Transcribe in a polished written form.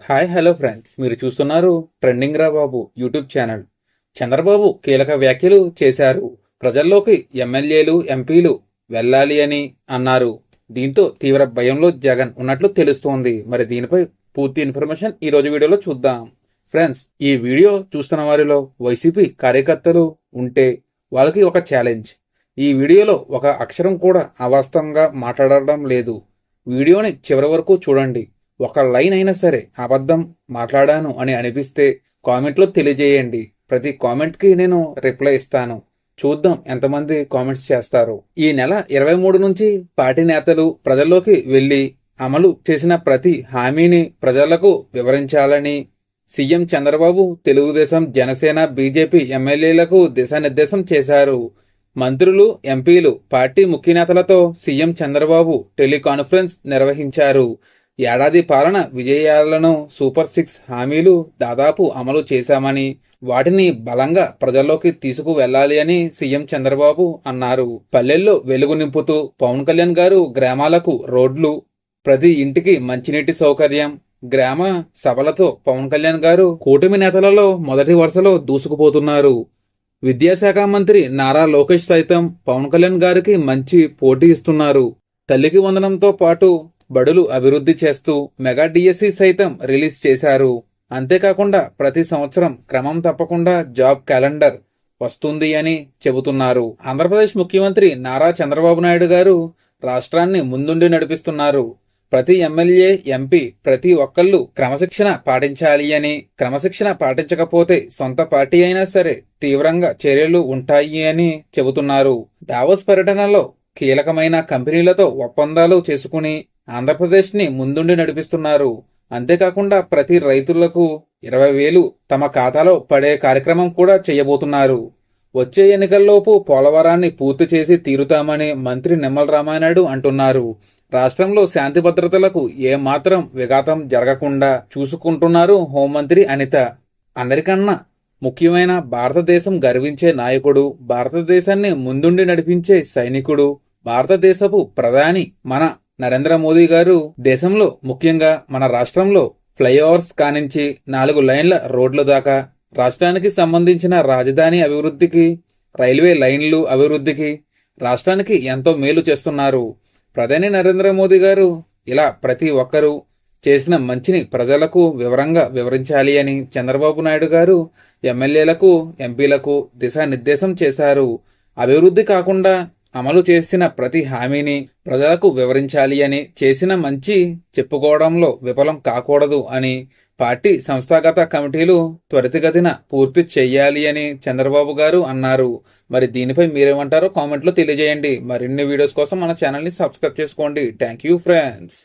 Hi hello friends, మీరు చూస్తున్నారు trending రా బాబు యూట్యూబ్ ఛానల్. చంద్రబాబు కీలక వ్యాఖ్యలు చేశారు. ప్రజల్లోకి ఎమ్మెల్యేలు ఎంపీలు వెళ్ళాలి అని అన్నారు. దీంతో తీవ్ర భయంలో జగన్ ఉన్నట్లు తెలుస్తోంది. మరి దీనిపై పూర్తి ఇన్ఫర్మేషన్ ఈ రోజు వీడియోలో చూద్దాం. ఫ్రెండ్స్, ఈ వీడియో చూస్తున్న వారిలో వైసీపీ కార్యకర్తలు ఉంటే వాళ్ళకి ఒక ఛాలెంజ్. ఈ వీడియోలో ఒక అక్షరం కూడా అవాస్తవంగా మాట్లాడడం లేదు. వీడియోని చివరి వరకు చూడండి. ఒక లైన్ అయినా సరే అబద్ధం మాట్లాడాను అని అనిపిస్తే కామెంట్లో తెలియజేయండి. ప్రతి కామెంట్కి నేను రిప్లై ఇస్తాను. చూద్దాం ఎంతమంది కామెంట్స్ చేస్తారు. ఈ నెల 23 నుంచి పార్టీ నేతలు ప్రజల్లోకి వెళ్లి అమలు చేసిన ప్రతి హామీని ప్రజలకు వివరించాలని సీఎం చంద్రబాబు తెలుగుదేశం, జనసేన, బీజేపీ ఎమ్మెల్యేలకు దిశానిర్దేశం చేశారు. మంత్రులు, ఎంపీలు, పార్టీ ముఖ్య నేతలతో సీఎం చంద్రబాబు టెలికాన్ఫరెన్స్ నిర్వహించారు. ఏడాది పాలన విజయాలను, సూపర్ 6 హామీలు దాదాపు అమలు చేశామని, వాటిని బలంగా ప్రజల్లోకి తీసుకువెళ్లాలి అని సీఎం చంద్రబాబు అన్నారు. పల్లెల్లో వెలుగు నింపుతూ పవన్ కళ్యాణ్ గారు గ్రామాలకు రోడ్లు, ప్రతి ఇంటికి మంచినీటి సౌకర్యం, గ్రామ సభలతో పవన్ కళ్యాణ్ గారు కూటమి నేతలలో మొదటి వరుసలో దూసుకుపోతున్నారు. విద్యాశాఖ మంత్రి నారా లోకేష్ సైతం పవన్ కళ్యాణ్ గారికి మంచి పోటీ ఇస్తున్నారు. తల్లికి వందనంతో పాటు బడులు అభివృద్ధి చేస్తూ మెగా డిఎస్సి సైతం రిలీజ్ చేశారు. అంతేకాకుండా ప్రతి సంవత్సరం క్రమం తప్పకుండా జాబ్ క్యాలెండర్ వస్తుంది అని చెబుతున్నారు. ఆంధ్రప్రదేశ్ ముఖ్యమంత్రి నారా చంద్రబాబు నాయుడు గారు రాష్ట్రాన్ని ముందుండి నడిపిస్తున్నారు. ప్రతి ఎమ్మెల్యే, ఎంపీ ప్రతి ఒక్కళ్ళు క్రమశిక్షణ పాటించాలి అని, క్రమశిక్షణ పాటించకపోతే సొంత పార్టీ అయినా సరే తీవ్రంగా చర్యలు ఉంటాయి అని చెబుతున్నారు. దావోస్ పర్యటనలో కీలకమైన కంపెనీలతో ఒప్పందాలు చేసుకుని ఆంధ్రప్రదేశ్ని ముందుండి నడిపిస్తున్నారు. అంతేకాకుండా ప్రతి రైతులకు 20,000 తమ ఖాతాలో పడే కార్యక్రమం కూడా చేయబోతున్నారు. వచ్చే ఎన్నికల్లోపు పోలవరాన్ని పూర్తి చేసి తీరుతామని మంత్రి నిమ్మల రామానాయుడు అంటున్నారు. రాష్ట్రంలో శాంతి భద్రతలకు ఏమాత్రం విఘాతం జరగకుండా చూసుకుంటున్నారు హోంమంత్రి అనిత. అందరికన్నా ముఖ్యమైన భారతదేశం గర్వించే నాయకుడు, భారతదేశాన్ని ముందుండి నడిపించే సైనికుడు, భారతదేశపు ప్రధాని మన నరేంద్ర మోదీ గారు దేశంలో, ముఖ్యంగా మన రాష్ట్రంలో ఫ్లైఓవర్స్ కానించి 4 లైన్ల రోడ్ల దాకా, రాష్ట్రానికి సంబంధించిన రాజధాని అభివృద్ధికి, రైల్వే లైన్లు అభివృద్ధికి రాష్ట్రానికి ఎంతో మేలు చేస్తున్నారు. ప్రధాని నరేంద్ర మోదీ గారు ఇలా ప్రతి ఒక్కరూ చేసిన మంచిని ప్రజలకు వివరంగా వివరించాలి అని చంద్రబాబు నాయుడు గారు ఎమ్మెల్యేలకు, ఎంపీలకు దిశానిర్దేశం చేశారు. అభివృద్ధి కాకుండా అమలు చేసిన ప్రతి హామీని ప్రజలకు వివరించాలి అని, చేసిన మంచి చెప్పుకోవడంలో విఫలం కాకూడదు అని పార్టీ సంస్థాగత కమిటీలు త్వరితగతిన పూర్తి చెయ్యాలి అని చంద్రబాబు గారు అన్నారు. మరి దీనిపై మీరేమంటారో కామెంట్లో తెలియజేయండి. మరిన్ని వీడియోస్ కోసం మన ఛానల్ని సబ్స్క్రైబ్ చేసుకోండి. Thank you friends.